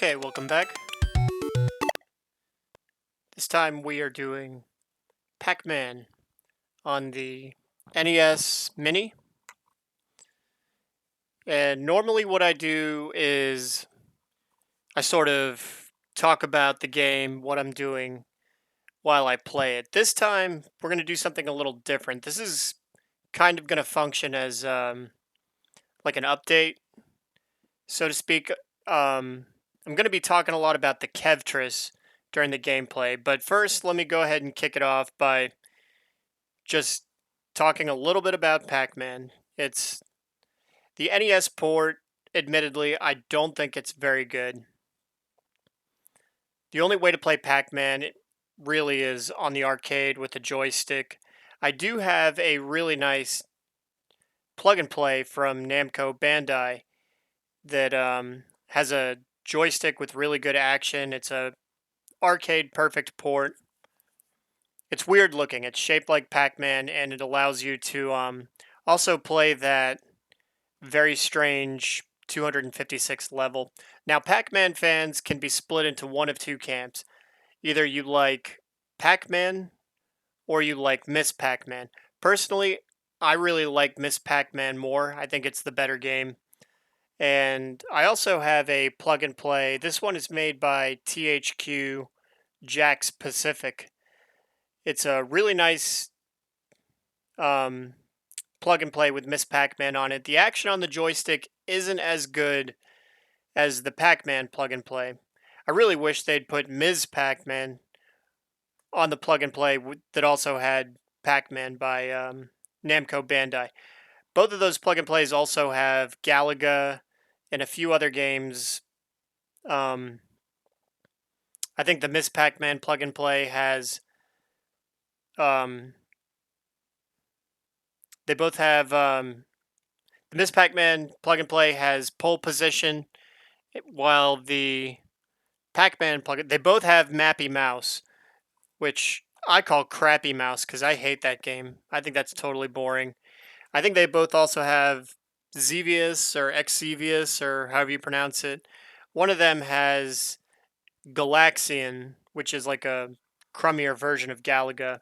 Okay, welcome back. This time we are doing Pac Man on the NES Mini. And normally, what I do is I sort of talk about the game, what I'm doing while I play it. This time, we're going to do something a little different. This is kind of going to function as like an update, so to speak. I'm going to be talking a lot about the Kevtris during the gameplay, but first, let me go ahead and kick it off by just talking a little bit about Pac Man. It's the NES port. Admittedly, I don't think it's very good. The only way to play Pac Man really is on the arcade with a joystick. I do have a really nice plug and play from Namco Bandai that has a joystick with really good action. It's a arcade perfect port. It's weird looking. It's shaped like Pac Man, and it allows you to also play that very strange 256 level. Now, Pac Man fans can be split into one of two camps. Either you like Pac Man or you like Miss Pac Man. Personally, I really like Miss Pac Man more. I think it's the better game. And I also have a plug and play. This one is made by THQ Jax Pacific. It's a really nice plug and play with Miss Pac Man on it. The action on the joystick isn't as good as the Pac Man plug and play. I really wish they'd put Ms. Pac Man on the plug and play that also had Pac Man by Namco Bandai. Both of those plug and plays also have Galaga and a few other games. I think the Ms. Pac Man plug and play has. They both have. The Ms. Pac Man plug and play has pole position, while the Pac Man plug. They both have Mappy Mouse, which I call crappy mouse because I hate that game. I think that's totally boring. I think they both also have Xevious or Xevious or however you pronounce it. One of them has Galaxian, which is like a crummier version of Galaga.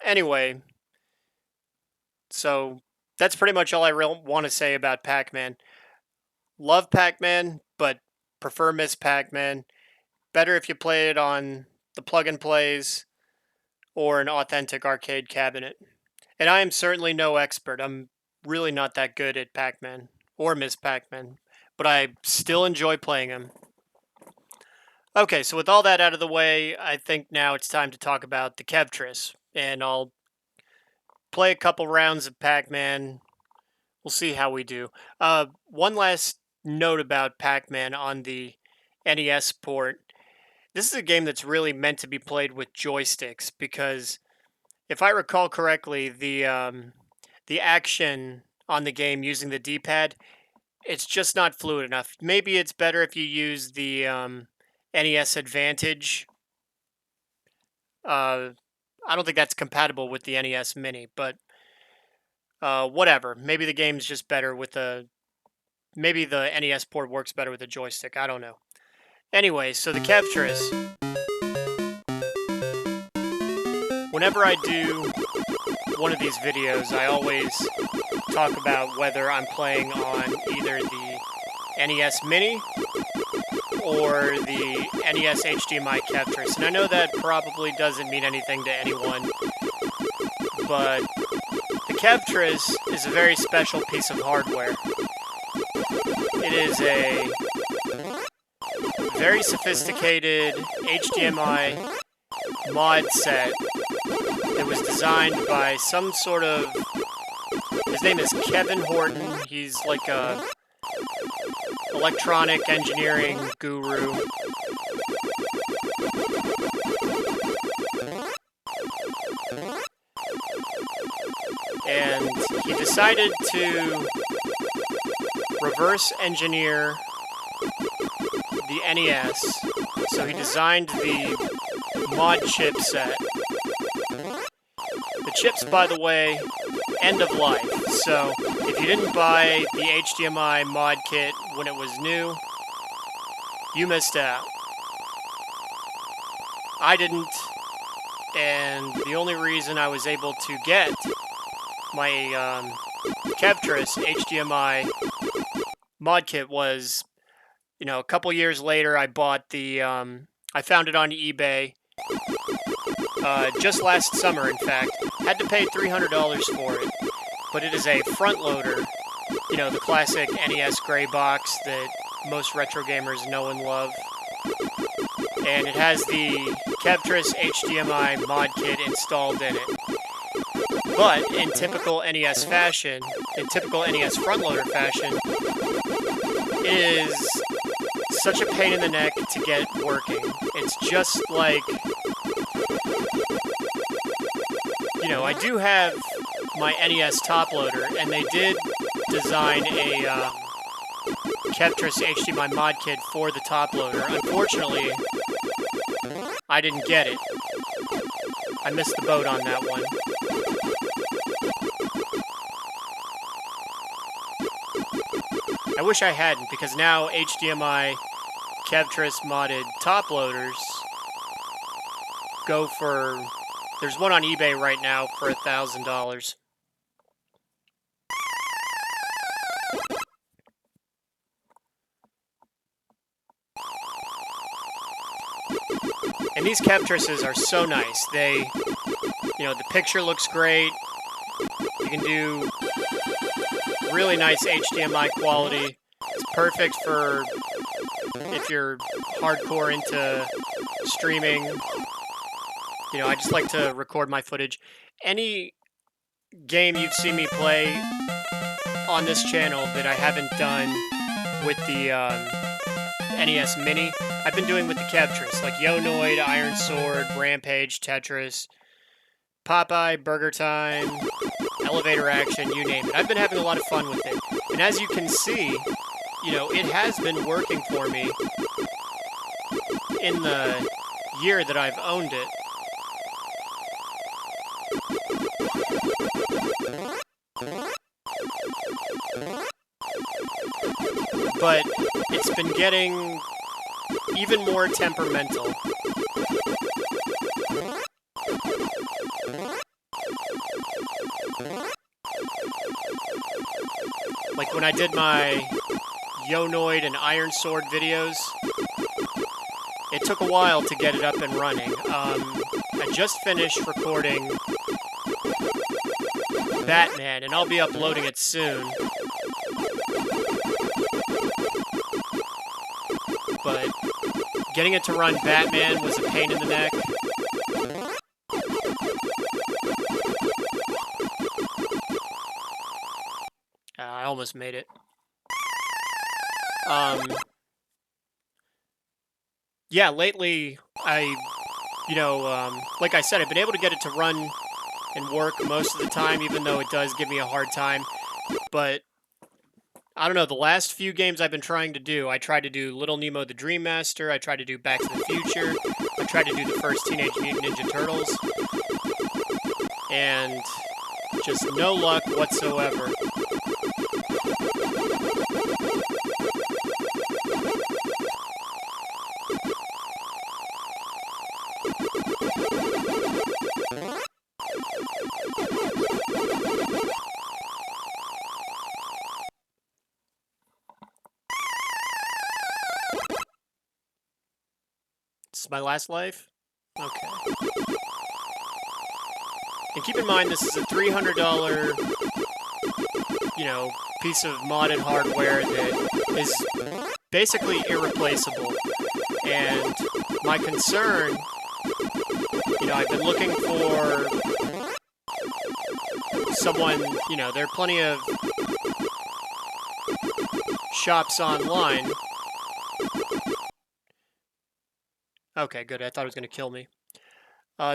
Anyway, so that's pretty much all I want to say about Pac Man. Love Pac Man, but prefer Miss Pac Man. Better if you play it on the plug and plays or an authentic arcade cabinet. And I am certainly no expert. I'm really not that good at Pac Man or Miss Pac Man, but I still enjoy playing them. Okay, so with all that out of the way, I think now it's time to talk about the Kevtris. And I'll play a couple rounds of Pac Man. We'll see how we do. One last note about Pac Man on the NES port. This is a game that's really meant to be played with joysticks because, if I recall correctly, the action on the game using the D-pad, it's just not fluid enough. Maybe it's better if you use the NES Advantage. I don't think that's compatible with the NES Mini, but whatever. Maybe the game's just better with the. Maybe the NES port works better with a joystick. I don't know. Anyway, so the Kevtris. Whenever I do one of these videos, I always talk about whether I'm playing on either the NES Mini or the NES HDMI Kevtris. And I know that probably doesn't mean anything to anyone, but the Kevtris is a very special piece of hardware. It is a very sophisticated HDMI mod set that was designed by some sort of. His name is Kevin Horton. He's like a electronic engineering guru. And he decided to reverse engineer the NES. So he designed the mod chipset. The chips, by the way, end of life. So if you didn't buy the HDMI mod kit when it was new, You missed out. I didn't, and the only reason I was able to get my Kevtris HDMI mod kit was, a couple years later I bought the, I found it on eBay just last summer, in fact. Had to pay $300 for it, but it is a front loader, the classic NES gray box that most retro gamers know and love. And it has the Kevtris HDMI mod kit installed in it. But in typical NES fashion, in typical NES front loader fashion, it is such a pain in the neck to get working. It's just like, I do have my NES top loader, and they did design a Kevtris HDMI mod kit for the top loader. Unfortunately, I didn't get it. I missed the boat on that one. I wish I hadn't, because now HDMI Kevtris modded top loaders go for... There's one on eBay right now for $1,000. And these Kevtrises are so nice. They, the picture looks great. You can do really nice HDMI quality. It's perfect for if you're hardcore into streaming. I just like to record my footage. Any game you've seen me play on this channel that I haven't done with the NES Mini, I've been doing with the Kevtris, like Yo-Noid, Iron Sword, Rampage, Tetris, Popeye, Burger Time, Elevator Action, you name it. I've been having a lot of fun with it. And as you can see, it has been working for me in the year that I've owned it. But it's been getting even more temperamental. Like when I did my Yo-Noid and Iron Sword videos, it took a while to get it up and running. I just finished recording Batman, and I'll be uploading it soon. But getting it to run Batman was a pain in the neck. I almost made it. Yeah, lately, like I said, I've been able to get it to run and work most of the time, even though it does give me a hard time. But I don't know, the last few games I've been trying to do, I tried to do Little Nemo the Dream Master, I tried to do Back to the Future, I tried to do the first Teenage Mutant Ninja Turtles, and just no luck whatsoever. This is my last life? Okay. And keep in mind, this is a $300, piece of modded hardware that is basically irreplaceable. And my concern, I've been looking for someone, there are plenty of shops online. Okay, good. I thought it was going to kill me.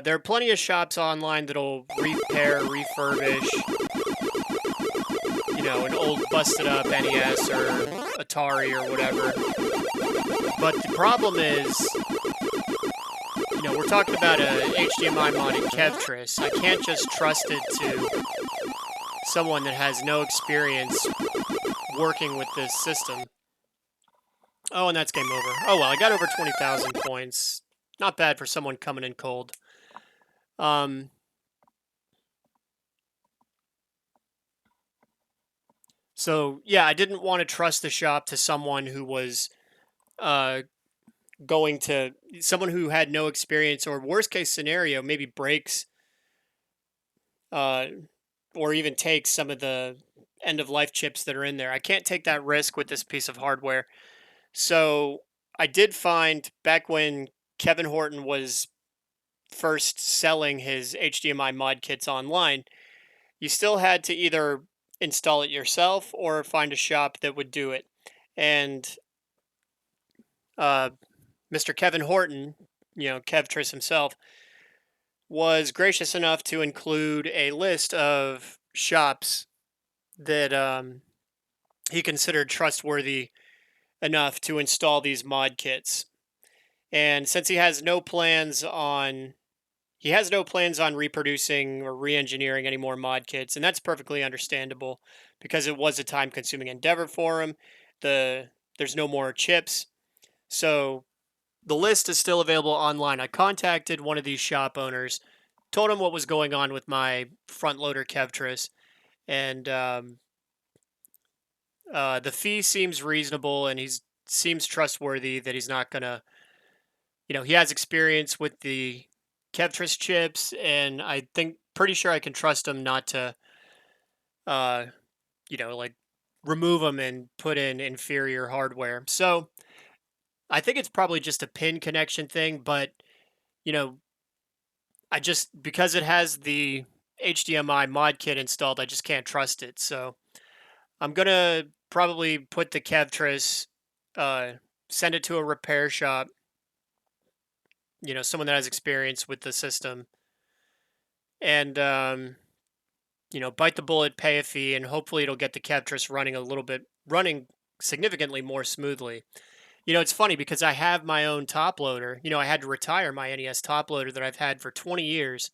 There are plenty of shops online that'll repair, refurbish, an old busted up NES or Atari or whatever. But the problem is, we're talking about a HDMI modded Kevtris. I can't just trust it to someone that has no experience working with this system. Oh, and that's game over. Oh well, I got over 20,000 points. Not bad for someone coming in cold. Um, so yeah, I didn't want to trust the shop to someone who was uh, going to someone who had no experience, or worst case scenario, maybe breaks uh, or even takes some of the end of life chips that are in there. I can't take that risk with this piece of hardware. So I did find back when Kevin Horton was first selling his HDMI mod kits online, you still had to either install it yourself or find a shop that would do it. And uh, Mr. Kevin Horton, Kevtris himself, was gracious enough to include a list of shops that he considered trustworthy enough to install these mod kits. And since he has no plans on reproducing or re-engineering any more mod kits, and that's perfectly understandable because it was a time-consuming endeavor for him. There's no more chips, so the list is still available online. I contacted one of these shop owners, told him what was going on with my front loader Kevtris, and the fee seems reasonable, and he seems trustworthy that he's not gonna, he has experience with the Kevtris chips, and I think pretty sure I can trust him not to, uh, like remove them and put in inferior hardware. So I think it's probably just a pin connection thing, but you know, I just because it has the HDMI mod kit installed, I just can't trust it. So I'm gonna probably put the Kevtris, uh, send it to a repair shop, someone that has experience with the system, and bite the bullet, pay a fee, and hopefully it'll get the Kevtris running significantly more smoothly. It's funny because I have my own top loader. I had to retire my NES top loader that I've had for 20 years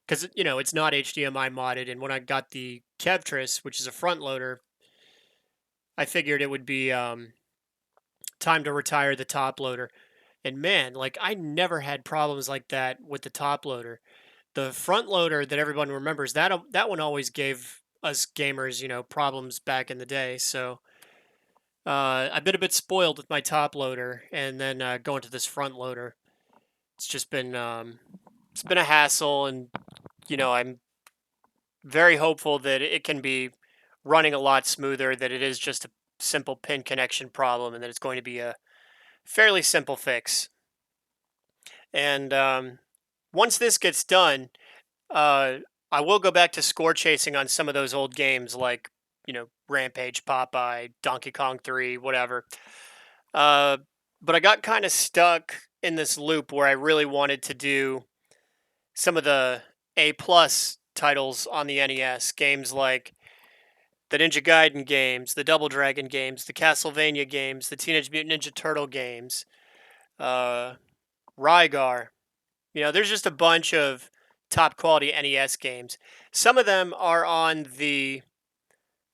because it's not HDMI modded. And when I got the Kevtris, which is a front loader, I figured it would be time to retire the top loader. And man, like I never had problems like that with the top loader. The front loader that everyone remembers, that one always gave us gamers, problems back in the day. So I've been a bit spoiled with my top loader, and then going to this front loader, it's just been it's been a hassle, and I'm very hopeful that it can be running a lot smoother. That it is just a simple pin connection problem, and that it's going to be a fairly simple fix. And once this gets done, uh, I will go back to score chasing on some of those old games like, Rampage, Popeye, Donkey Kong 3, whatever. Uh, but I got kind of stuck in this loop where I really wanted to do some of the A plus titles on the NES, games like the Ninja Gaiden games, the Double Dragon games, the Castlevania games, the Teenage Mutant Ninja Turtle games, uh, Rygar. There's just a bunch of top quality NES games. Some of them are on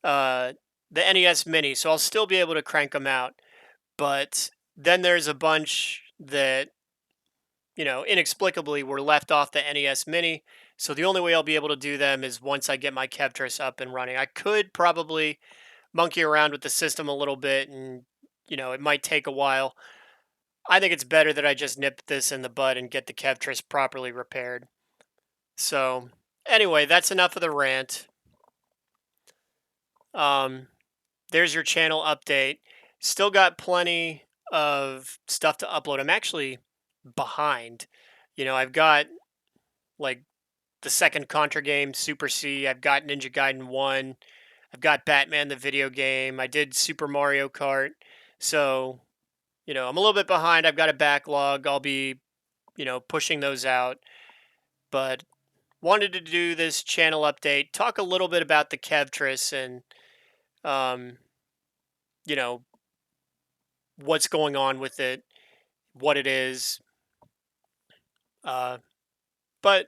uh, the NES Mini, so I'll still be able to crank them out. But then there's a bunch that, inexplicably were left off the NES Mini. So the only way I'll be able to do them is once I get my Kevtris up and running. I could probably monkey around with the system a little bit, and, it might take a while. I think it's better that I just nip this in the bud and get the Kevtris properly repaired. So, anyway, that's enough of the rant. Um, there's your channel update. Still got plenty of stuff to upload. I'm actually behind. I've got like the second Contra game, Super C. I've got Ninja Gaiden 1. I've got Batman the video game. I did Super Mario Kart. So, I'm a little bit behind. I've got a backlog. I'll be, pushing those out. But wanted to do this channel update, talk a little bit about the Kevtris and, um, you know, what's going on with it, what it is. Uh, but,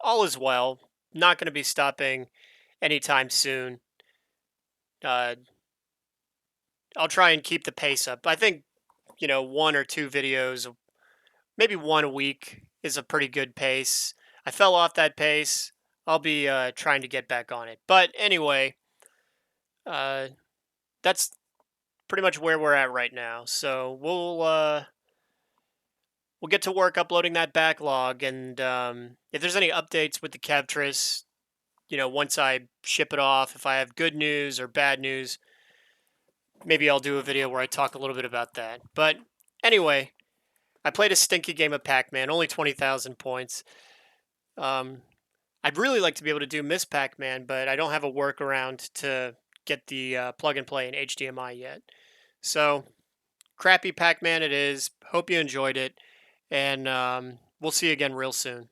all is well. Not going to be stopping anytime soon. Uh, I'll try and keep the pace up. I think, one or two videos, maybe one a week is a pretty good pace. I fell off that pace. I'll be trying to get back on it. But anyway, uh, that's pretty much where we're at right now. So we'll get to work uploading that backlog, and if there's any updates with the Kevtris, once I ship it off, if I have good news or bad news, maybe I'll do a video where I talk a little bit about that. But anyway, I played a stinky game of Pac Man, only 20,000 points. Um, I'd really like to be able to do Miss Pac Man, but I don't have a workaround to get the plug and play in HDMI yet. So, crappy Pac Man it is. Hope you enjoyed it, and we'll see you again real soon.